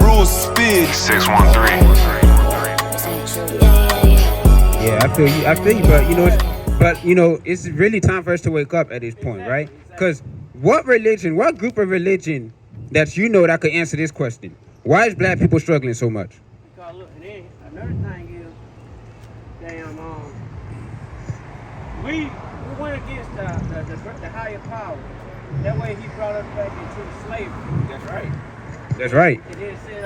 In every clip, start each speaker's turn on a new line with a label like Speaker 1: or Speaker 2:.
Speaker 1: Rule speed 613.
Speaker 2: Yeah, I feel you, but it's really time for us to wake up at this point, right? Because what group of religion that that could answer this question? Why is black people struggling so much?
Speaker 3: Because look, and then another thing is, we went against the higher power. That way he brought us back into slavery.
Speaker 2: That's right. That's right.
Speaker 3: And then said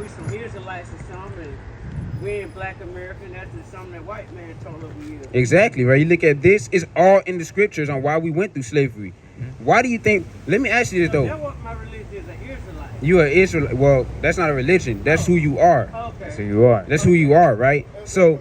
Speaker 3: we some Israelites or something, and we in Black America, and that's just something that white man told us we is.
Speaker 2: Exactly, right? You look at this, it's all in the scriptures on why we went through slavery. Why do you think, let me ask you this though.
Speaker 3: That's what my religion is, an Israelite.
Speaker 2: You are Israel. Well, that's not a religion. That's who you are.
Speaker 3: Okay.
Speaker 4: That's who you are.
Speaker 2: That's who you are, right? So,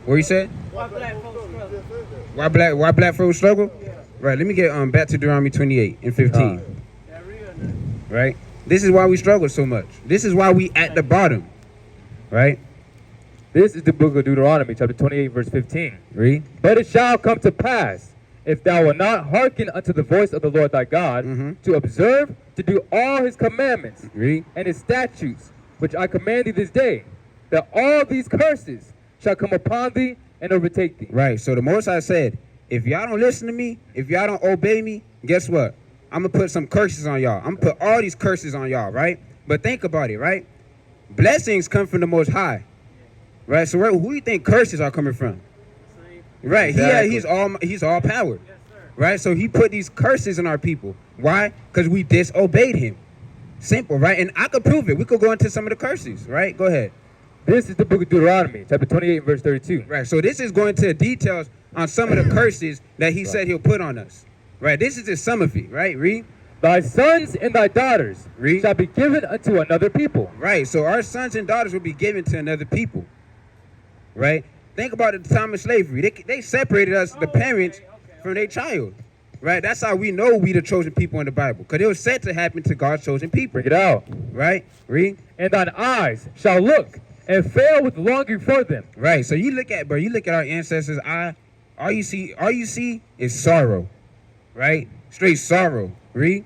Speaker 2: what you said?
Speaker 3: Why black folks struggle?
Speaker 2: Why black folks struggle?
Speaker 3: Yeah.
Speaker 2: Right. Let me get back to Deuteronomy 28 and 15.
Speaker 3: That real now.
Speaker 2: Right. This is why we struggle so much. This is why we at the bottom. Right.
Speaker 4: This is the book of Deuteronomy, chapter 28, verse 15.
Speaker 2: Read.
Speaker 4: But it shall come to pass, if thou wilt not hearken unto the voice of the Lord thy God, to observe, to do all his commandments,
Speaker 2: Read.
Speaker 4: and his statutes, which I command thee this day, that all these curses shall come upon thee and overtake thee.
Speaker 2: Right. So the Most High said, if y'all don't listen to me, if y'all don't obey me, guess what? I'm going to put some curses on y'all. I'm going to put all these curses on y'all, right? But think about it, right? Blessings come from the Most High. Right? So who do you think curses are coming from? Right.
Speaker 4: Exactly.
Speaker 2: He's all powered.
Speaker 3: Yes, sir.
Speaker 2: Right? So he put these curses on our people. Why? Because we disobeyed him. Simple, right? And I could prove it. We could go into some of the curses, right? Go ahead.
Speaker 4: This is the book of Deuteronomy, chapter 28, verse 32.
Speaker 2: Right. So this is going to details on some of the curses that he said he'll put on us. Right. This is just some of it, right? Read.
Speaker 4: Thy sons and thy daughters
Speaker 2: Read.
Speaker 4: shall be given unto another people.
Speaker 2: Right. So our sons and daughters will be given to another people. Right. Think about the time of slavery. They separated us, the parents, from their child. Right. That's how we know we the chosen people in the Bible. Because it was said to happen to God's chosen people.
Speaker 4: Bring it out.
Speaker 2: Right. Read.
Speaker 4: And thine eyes shall look and fail with longing for them.
Speaker 2: Right. So you look at our ancestors' eye. All you see is sorrow. Right. Straight sorrow. Read.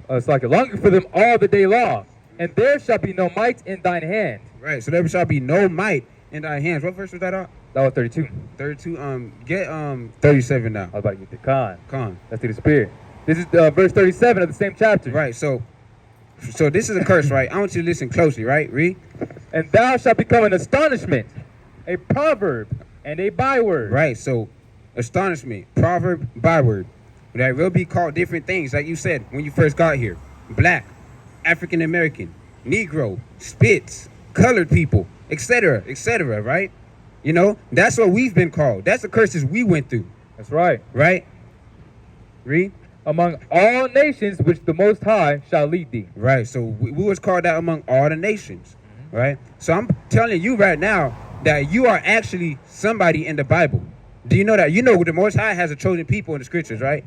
Speaker 4: It's like a longing for them all the day long. And there shall be no might in thine hand.
Speaker 2: Right. So there shall be no might in thy hands. What verse was that on?
Speaker 4: That was 32.
Speaker 2: 32. Get 37 now.
Speaker 4: I was about to get the con.
Speaker 2: Con.
Speaker 4: That's through the spirit. This is verse 37 of the same chapter.
Speaker 2: Right. So this is a curse, right? I want you to listen closely, right? Read.
Speaker 4: And thou shalt become an astonishment, a proverb, and a byword.
Speaker 2: Right. So astonishment, proverb, byword. That will be called different things, like you said when you first got here. Black, African American, Negro, spits, colored people, etc., right? That's what we've been called. That's the curses we went through.
Speaker 4: That's right.
Speaker 2: Right? Read.
Speaker 4: Among all nations which the Most High shall lead thee.
Speaker 2: Right. So we was called out among all the nations. Right? So I'm telling you right now that you are actually somebody in the Bible. Do you know that? You know the Most High has a chosen people in the scriptures, right?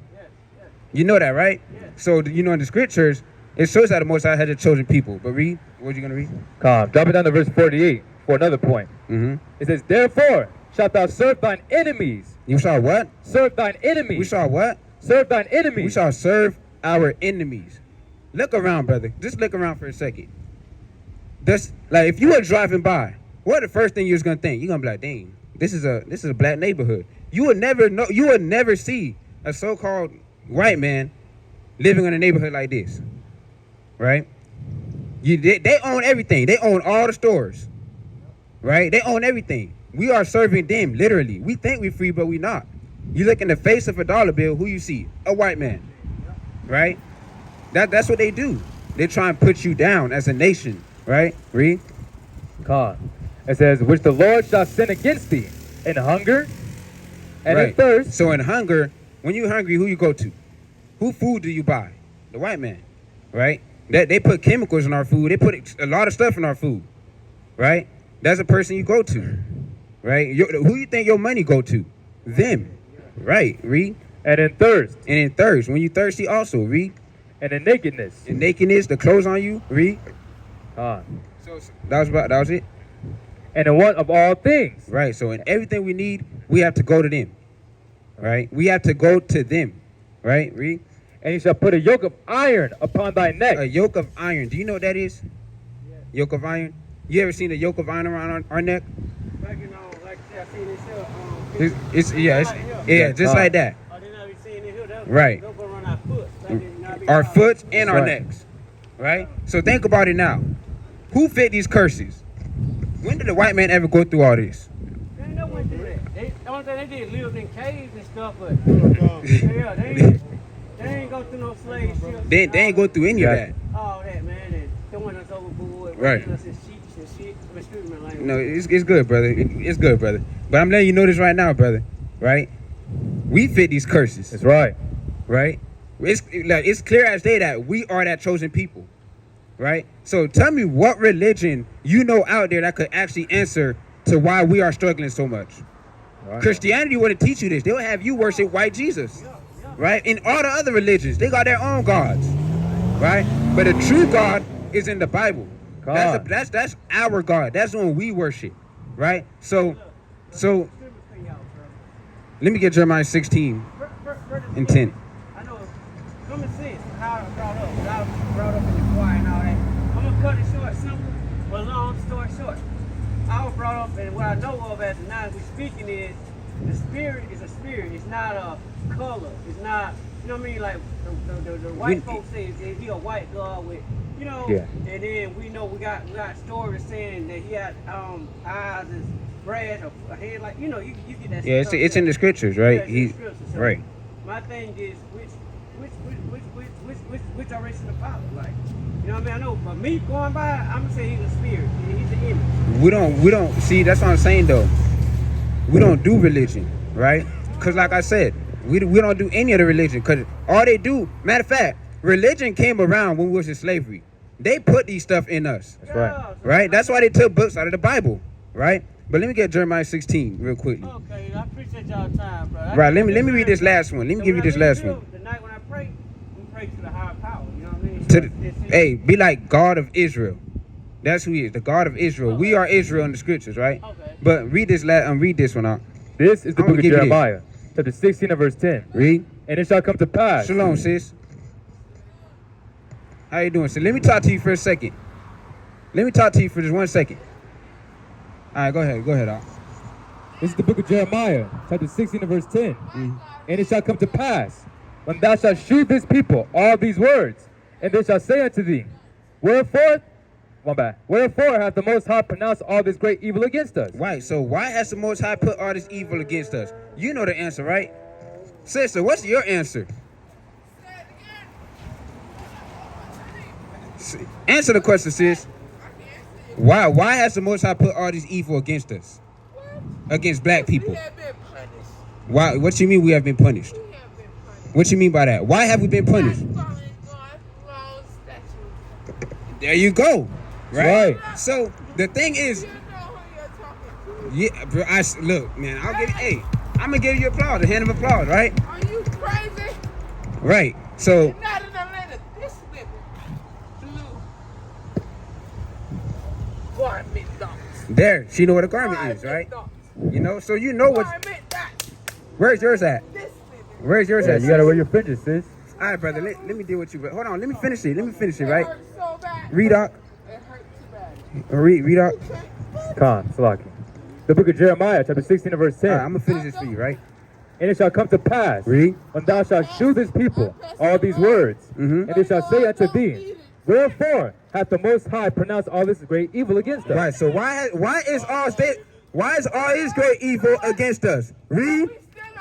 Speaker 2: You know that, right? So, in the scriptures, it shows that the Most High has a chosen people. But read. What are you going to read?
Speaker 4: Come, drop it down to verse 48 for another point. It says, therefore shalt thou serve thine enemies.
Speaker 2: You shall what?
Speaker 4: Serve thine enemies.
Speaker 2: We shall what?
Speaker 4: Serve thine enemies.
Speaker 2: We shall serve our enemies. Look around, brother. Just look around for a second. If you were driving by, what the first thing you was going to think? You're going to be like, dang, this is a black neighborhood. You would never see a so-called white man living in a neighborhood like this, right? They own everything. They own all the stores, right? They own everything. We are serving them, literally. We think we're free, but we're not. You look in the face of a dollar bill, who you see? A white man, right? That's what they do. They try and put you down as a nation, right? Read.
Speaker 4: Come. It says, which the Lord shall send against thee in hunger and
Speaker 2: right.
Speaker 4: in thirst.
Speaker 2: So in hunger, when you're hungry, who you go to? Who food do you buy? The white man, right? They put chemicals in our food. They put a lot of stuff in our food, right? That's the person you go to, right? Who you think your money go to? Them, right? Read.
Speaker 4: And in thirst.
Speaker 2: And in thirst. When you thirsty also, read.
Speaker 4: And in nakedness.
Speaker 2: In nakedness, the clothes on you, read.
Speaker 4: So
Speaker 2: that was it?
Speaker 4: and in want of all things.
Speaker 2: Right. So in everything we need, we have to go to them. Right. We have to go to them. Right. Read.
Speaker 4: And he shall put a yoke of iron upon thy neck.
Speaker 2: A yoke of iron. Do you know what that is?
Speaker 3: Yeah.
Speaker 2: Yoke of iron. You ever seen a yoke of iron around our neck?
Speaker 3: Like, you know, like I see this here.
Speaker 2: Yeah, just like that.
Speaker 3: Oh, they not be seeing it here.
Speaker 2: Right.
Speaker 3: They'll go around our foot. Like they not be
Speaker 2: Our
Speaker 3: out.
Speaker 2: foot and our
Speaker 4: right.
Speaker 2: necks. Right. So think about it now. Who fit these curses? When did the white man ever go through all this?
Speaker 3: They ain't no one do that. The only thing they did lived in caves and stuff, but yeah, they ain't go through no slave ships.
Speaker 2: They ain't go through any of that.
Speaker 3: All that, man, and throwing us overboard,
Speaker 2: Right.
Speaker 3: raising us as sheep and shit. Excuse me, language.
Speaker 2: No, it's good, brother. It's good, brother. But I'm letting you know this right now, brother. Right? We fit these curses.
Speaker 4: That's right.
Speaker 2: Right? It's clear as day that we are that chosen people. Right? So tell me what religion you know out there that could actually answer to why we are struggling so much.
Speaker 4: Right.
Speaker 2: Christianity wouldn't teach you this. They'll have you worship white Jesus. Right? In all the other religions, they got their own gods. Right? But the true God is in the Bible.
Speaker 4: God.
Speaker 2: That's our God. That's the one we worship. Right? So let me get Jeremiah 16 and 10.
Speaker 3: I know common sense, how I was brought up, but I was brought up in the choir and all that. I'm gonna cut it short, simple, but long story short. I was brought up, and what I know of as now as we speaking is the spirit is a spirit. It's not a color. It's not, you know what I mean? Like the white folks say, is he a white God with, you know?
Speaker 4: Yeah.
Speaker 3: And then we know we got stories saying that he had eyes as brass, a head like, you know, you get that.
Speaker 2: Yeah,
Speaker 3: stuff
Speaker 2: it's in the scriptures,
Speaker 3: Yeah,
Speaker 2: right?
Speaker 3: it's in the scriptures. So
Speaker 2: Right.
Speaker 3: my thing is which direction to follow, like, you know what I mean? I know, but me going by, I'm gonna say he's a spirit. He's an image.
Speaker 2: We don't see. That's what I'm saying though. We don't do religion, right? Cause like I said, we don't do any of the religion. Cause all they do, matter of fact, religion came around when we was in slavery. They put these stuff in us,
Speaker 4: That's right.
Speaker 2: right? That's why they took books out of the Bible, right? But let me get Jeremiah 16 real quickly.
Speaker 3: Okay, I appreciate y'all time, bro.
Speaker 2: Right. Let me read this last one. Let me give you this last one.
Speaker 3: The night when I pray, we pray to the higher power. You know what I mean?
Speaker 2: To hey, be like God of Israel. That's who he is, the God of Israel. We are Israel in the scriptures, right?
Speaker 3: Okay.
Speaker 2: But read this one out.
Speaker 4: This is the
Speaker 2: I'm
Speaker 4: book
Speaker 2: gonna
Speaker 4: of
Speaker 2: give you
Speaker 4: Jeremiah, chapter 16 and verse 10.
Speaker 2: Read.
Speaker 4: And it shall come to pass.
Speaker 2: Shalom, sis. How you doing, sis? Let me talk to you for a second. Let me talk to you for just 1 second. All right, go ahead, Al.
Speaker 4: This is the book of Jeremiah, chapter 16 and verse 10. And it shall come to pass, when thou shalt shew this people all these words, and they shall say unto thee, Wherefore hath the Most High pronounced all this great evil against us?
Speaker 2: Right, so why has the Most High put all this evil against us? You know the answer, right? Sister, what's your answer? Answer the question, sis. Why has the Most High put all this evil against us? Against black people?
Speaker 5: We have been punished.
Speaker 2: Why? What you mean we have been punished?
Speaker 5: We have been punished.
Speaker 2: What you mean by that? Why have we been punished?
Speaker 5: Not following God's laws, statutes.
Speaker 2: There you go. Right?
Speaker 4: Right.
Speaker 2: So the thing is,
Speaker 5: You know who you're talking to.
Speaker 2: yeah, bro, look, man, I'm gonna give you applause, a hand of applause, right?
Speaker 5: Are you crazy?
Speaker 2: Right. So
Speaker 5: You're not in Atlanta. This living blue garment dumps.
Speaker 2: there, she know what a garment is, right? You know, so you know what.
Speaker 5: Garment that.
Speaker 2: Where's yours at?
Speaker 5: This living.
Speaker 2: Where's yours
Speaker 4: Yeah,
Speaker 2: at?
Speaker 4: you gotta wear your fringes, sis.
Speaker 2: All right, brother. Let me deal with you. But hold on. Let me finish it.
Speaker 5: It
Speaker 2: Right.
Speaker 5: hurt so bad.
Speaker 2: Read up.
Speaker 5: It hurt too bad.
Speaker 2: Read up.
Speaker 4: Khan, Salaki. The book of Jeremiah, chapter 16 and verse 10.
Speaker 2: All right, I'm gonna finish this for you, right?
Speaker 4: And it shall come to pass,
Speaker 2: Read.
Speaker 4: when thou shalt shew this people all these words, and they shall say unto thee, Wherefore hath the Most High pronounced all this great evil against us?
Speaker 2: Right. So why is all this great evil against us? Read.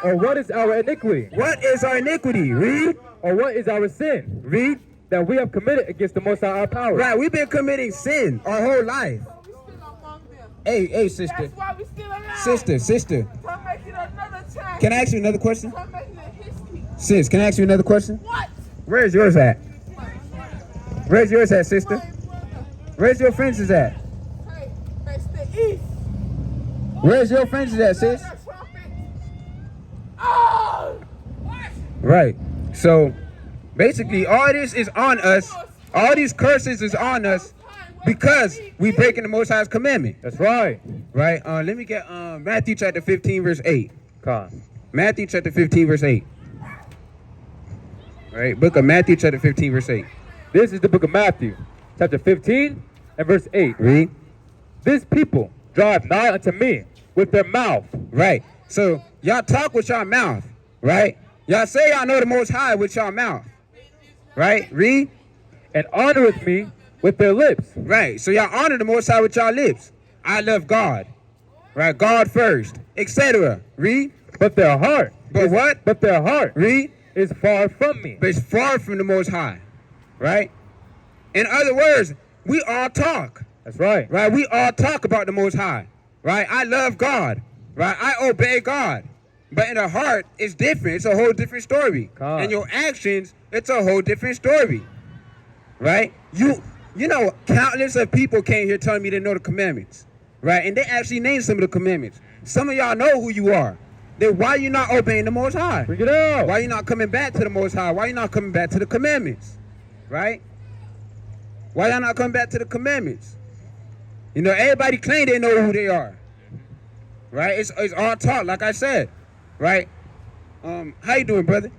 Speaker 4: Or what is our iniquity?
Speaker 2: What is our iniquity? Read.
Speaker 4: Or what is our sin
Speaker 2: Read.
Speaker 4: that we have committed against the Most High our power?
Speaker 2: Right. We've been committing sin our whole life.
Speaker 5: We still among them.
Speaker 2: Hey, sister.
Speaker 5: That's why we still alive.
Speaker 2: Sister.
Speaker 5: Come make it another time.
Speaker 2: Can I ask you another question?
Speaker 5: Come make it a history.
Speaker 2: Sis, can I ask you another question?
Speaker 5: What?
Speaker 2: Where's yours at? Where's yours at, sister?
Speaker 5: Hey, brother.
Speaker 2: Where's your fences at?
Speaker 5: Hey, it's the East.
Speaker 2: Where's your fences at, sis?
Speaker 5: That trumpet. Oh! What?
Speaker 2: Right. So basically all this is on us. All these curses is on us Because we breaking the Most High's commandment.
Speaker 4: That's right.
Speaker 2: Right? Let me get Matthew chapter 15, verse 8.
Speaker 4: Come.
Speaker 2: Matthew chapter 15, verse 8. Right? Book of Matthew chapter 15, verse 8.
Speaker 4: This is the book of Matthew, chapter 15 and verse 8.
Speaker 2: Read.
Speaker 4: This people drive nigh unto me with their mouth.
Speaker 2: Right. So y'all talk with y'all mouth. Right? Y'all say y'all know the Most High with y'all mouth. Right? Read.
Speaker 4: And honoreth me with their lips.
Speaker 2: Right. So y'all honor the Most High with y'all lips. I love God. Right? God first. Etc. Read.
Speaker 4: But their heart.
Speaker 2: But what?
Speaker 4: But their heart.
Speaker 2: Read.
Speaker 4: Is far from me.
Speaker 2: But it's far from the Most High. Right? In other words, we all talk.
Speaker 4: That's right.
Speaker 2: Right? We all talk about the Most High. Right? I love God. Right? I obey God. But in the heart, it's different. It's a whole different story.
Speaker 4: God.
Speaker 2: And your actions, it's a whole different story. Right? You know, countless of people came here telling me they know the commandments. Right? And they actually named some of the commandments. Some of y'all know who you are. Then why you not obeying the Most High?
Speaker 4: Bring it out.
Speaker 2: Why you not coming back to the Most High? Why you not coming back to the commandments? Right? Why y'all not coming back to the commandments? You know, everybody claim they know who they are. Right? It's all talk, like I said. Right? How you doing, brother?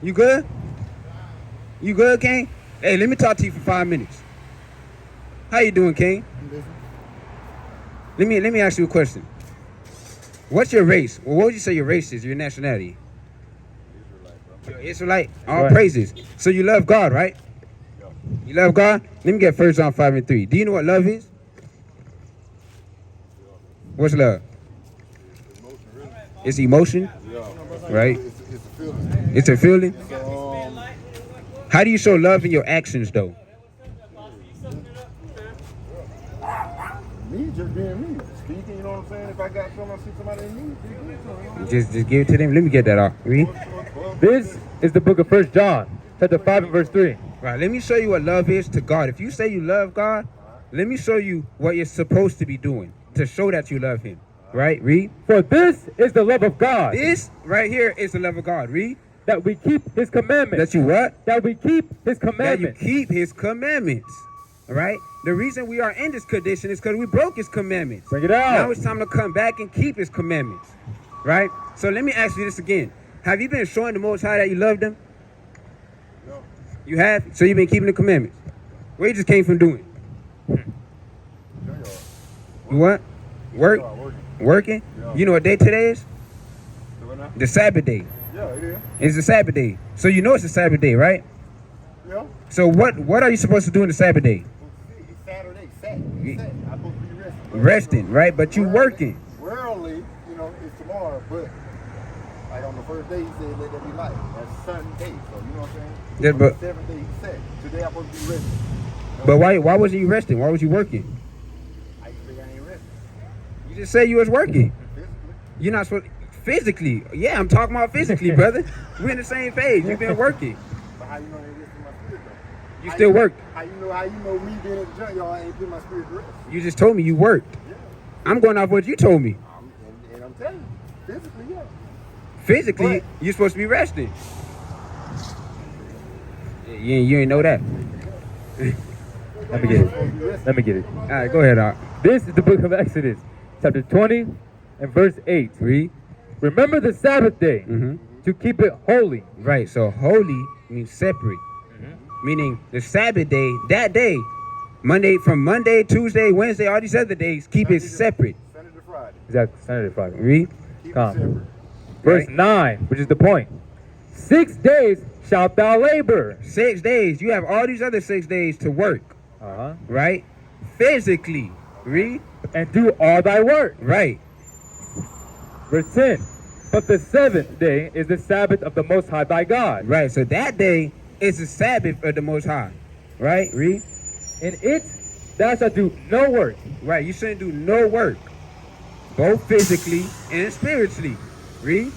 Speaker 2: You good? You good, King? Hey, let me talk to you for 5 minutes. How you doing, King? Let me ask you a question. What's your race? Well, what would you say your race is, your nationality? You're Israelite? All
Speaker 4: Right.
Speaker 2: praises. So you love God, right? You love God? Let me get 1 John 5 and 3. Do you know what love is? What's love? It's emotion, right?
Speaker 6: It's a feeling.
Speaker 2: It's a feeling.
Speaker 6: So,
Speaker 2: How do you show love in your actions, though?
Speaker 6: me just being me, speaking, you know what I'm saying? If I got something, I see somebody in me, just give it to them, you know?
Speaker 2: Just give it to them. Let me get that out. Read.
Speaker 4: This is the book of 1 John, chapter 5 and verse 3.
Speaker 2: Right. Let me show you what love is to God. If you say you love God, let me show you what you're supposed to be doing to show that you love Him. Right. Read.
Speaker 4: For this is the love of God,
Speaker 2: This right here is the love of God. Read.
Speaker 4: that we keep His commandments.
Speaker 2: That you what?
Speaker 4: That we keep His
Speaker 2: That you
Speaker 4: commandments.
Speaker 2: keep His commandments. All right. The reason we are in this condition is because we broke His commandments.
Speaker 4: Bring it out.
Speaker 2: Now it's time to come back and keep His commandments. Right? So let me ask you this again. Have you been showing the Most High that you love them?
Speaker 6: No.
Speaker 2: You have? So you've been keeping the commandments. Where you just came from doing? You what? Work? Working?
Speaker 6: Yeah.
Speaker 2: You know what day today is?
Speaker 6: Doing that?
Speaker 2: The Sabbath day.
Speaker 6: Yeah, it is.
Speaker 2: It's the Sabbath day. So you know it's the Sabbath day, right?
Speaker 6: Yeah.
Speaker 2: So what are you supposed to do on the Sabbath day?
Speaker 6: It's Saturday, Saturday. I'm supposed to be resting.
Speaker 2: Resting, right? But you working.
Speaker 6: Worldly, you know, it's tomorrow, but like on the first day, he said, let there be light. That's Sunday, so you know what I'm saying?
Speaker 2: Yeah,
Speaker 6: On
Speaker 2: but-
Speaker 6: the seventh day, he said, today I'm supposed to be resting.
Speaker 2: But why wasn't you resting? Why was you working?
Speaker 6: I think I ain't resting.
Speaker 2: You just said you was working.
Speaker 6: Physically.
Speaker 2: You're not supposed physically. Yeah, I'm talking about physically, brother. We're in the same page. You've been working.
Speaker 6: But how you know I ain't resting my spirit, though?
Speaker 2: You
Speaker 6: How
Speaker 2: still work.
Speaker 6: How you know me being at the junkyard, I ain't putting my spirit to rest?
Speaker 2: You just told me you worked.
Speaker 6: Yeah.
Speaker 2: I'm going off what you told me.
Speaker 6: And I'm telling you, physically, yeah.
Speaker 2: Physically,
Speaker 6: But-
Speaker 2: you're supposed to be resting. You ain't know that.
Speaker 4: Let me get it. Let me get it.
Speaker 2: All right, go ahead, Doc.
Speaker 4: This is the book of Exodus, chapter 20 and verse 8.
Speaker 2: Read.
Speaker 4: Remember the Sabbath day
Speaker 2: Mm-hmm.
Speaker 4: to keep it holy.
Speaker 2: Right. So holy means separate. Meaning the Sabbath day, that day, from Monday, Tuesday, Wednesday, all these other days, keep it separate.
Speaker 6: Sunday to Friday.
Speaker 4: Exactly, Saturday, Friday.
Speaker 2: Read.
Speaker 6: Keep it
Speaker 4: Come.
Speaker 6: separate.
Speaker 4: Verse
Speaker 2: Right.
Speaker 4: 9, which is the point. 6 days shalt thou labor.
Speaker 2: 6 days. You have all these other 6 days to work.
Speaker 4: Uh-huh.
Speaker 2: Right. Physically. Read.
Speaker 4: And do all thy work.
Speaker 2: Right.
Speaker 4: Verse 10. But the seventh day is the Sabbath of the Most High thy God.
Speaker 2: Right. So that day is the Sabbath of the Most High. Right. Read.
Speaker 4: In it thou shalt do no work.
Speaker 2: Right. You shouldn't do no work, both physically and spiritually. Read.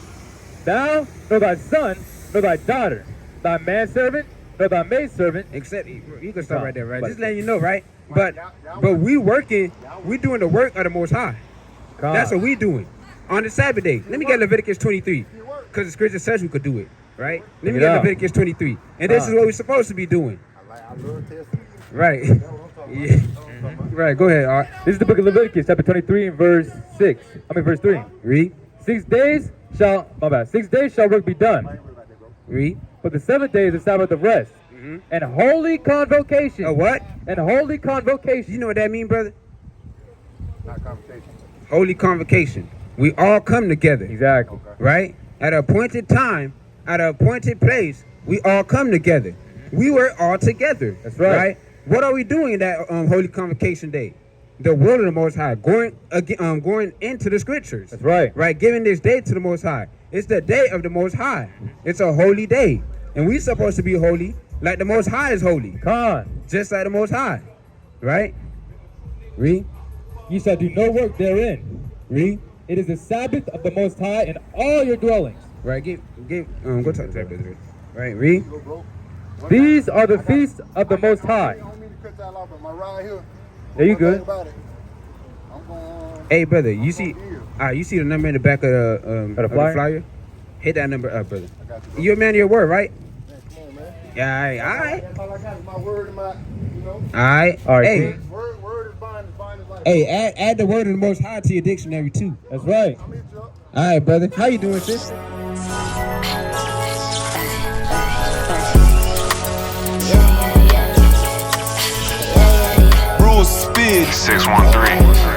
Speaker 4: Thou, nor thy son, nor thy daughter, thy manservant, nor thy maidservant.
Speaker 2: Except you can stop right there, right?
Speaker 4: But-
Speaker 2: Just letting you know, right? But we working, we doing the work of the Most High.
Speaker 4: God.
Speaker 2: That's what we doing on the Sabbath day. Let me get Leviticus 23, because the scripture says we could do it, right? Let me
Speaker 4: Bring it
Speaker 2: get
Speaker 4: out.
Speaker 2: Leviticus 23, and this is what we're supposed to be doing,
Speaker 6: I love testing.
Speaker 2: right?
Speaker 6: That's what I'm talking
Speaker 2: Yeah. Right, go ahead, Art.
Speaker 4: This is the book of Leviticus, chapter 23 and verse 3.
Speaker 2: Read.
Speaker 4: 6 days shall work be done.
Speaker 2: Read.
Speaker 4: But the 7th day is the Sabbath of rest. And holy convocation.
Speaker 2: A what?
Speaker 4: And holy convocation.
Speaker 2: You know what that mean, brother?
Speaker 6: Not conversation.
Speaker 2: Holy convocation. We all come together,
Speaker 4: Exactly.
Speaker 2: right? At an appointed time, at an appointed place, we all come together. We were all together.
Speaker 4: That's right.
Speaker 2: What are we doing in that holy convocation day? The will of the Most High, going into the scriptures.
Speaker 4: That's right.
Speaker 2: Right, giving this day to the Most High. It's the day of the Most High. It's a holy day, and we supposed to be holy, like the Most High is holy, just like the Most High, right? Read.
Speaker 4: Ye shall do no work therein.
Speaker 2: Read.
Speaker 4: It is the Sabbath of the Most High in all your dwellings.
Speaker 2: Right. Go talk to that brother. Right. Read.
Speaker 6: Go, bro.
Speaker 4: These are the feasts of the Most High.
Speaker 6: I don't mean to cut y'all off, but my ride here.
Speaker 4: There you
Speaker 6: one thing
Speaker 4: good.
Speaker 6: about it, I'm going.
Speaker 2: Hey, brother, you see the number in the back of the
Speaker 4: flyer?
Speaker 2: Hit that number up, brother.
Speaker 6: I got you, bro.
Speaker 2: You're a man of your word, right?
Speaker 6: Man, come on, man.
Speaker 2: Yeah, all right.
Speaker 6: That's all I got is my word and my, you know.
Speaker 2: All right.
Speaker 4: All right,
Speaker 2: Hey,
Speaker 6: Word is bond is life.
Speaker 2: hey, add the word of the Most High to your dictionary, too.
Speaker 4: That's right.
Speaker 6: I'm hit you up.
Speaker 2: All right, brother. How you doing, sis?
Speaker 1: Rule speed 613.